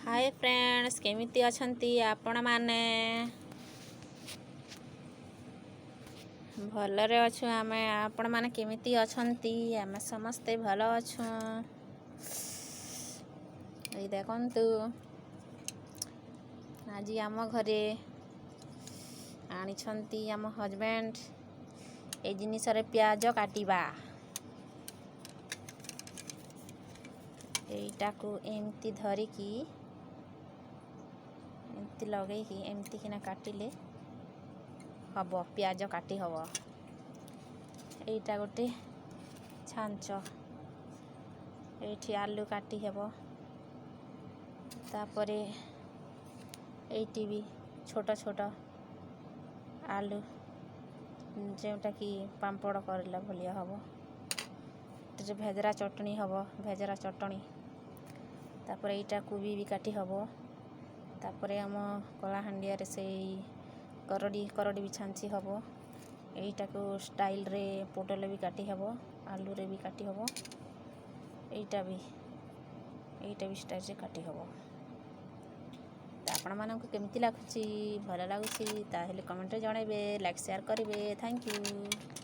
Hi friends केमिति अछंती आपण माने भलरे अछु आमे आपण माने केमिति अछंती आमे समस्ते भलो अछु। ए देखंतु आज आम घरे आनी छंती आम हजबैंड ए जिनिस रे प्याज काटिबा एटा को एमती धरिकी एमती लगे कि एमती किना काटिले हब प्याज काटी हब। एटा गोटे छांच एठी आलू काटी हेब तापरे एटी भी छोट छोट आलू जोटा कि पांपड़ करला भलिया हब। भेजरा चटनी हब भेजरा चटनी तापरे एटा कोबी भी काटी हब। तापरे आम कलाहांडिया रे से करडी भी छांची हब। एटा को स्टाइल रे पोटल भी काटी हब आलू रे भी काटी हब। एटा भी स्टाइल रे काटी हब। आपण मानक केमिति लागुची भल लागुची ताहेले कमेंट रे जणाइबे लाइक शेयर करिवे। Thank you.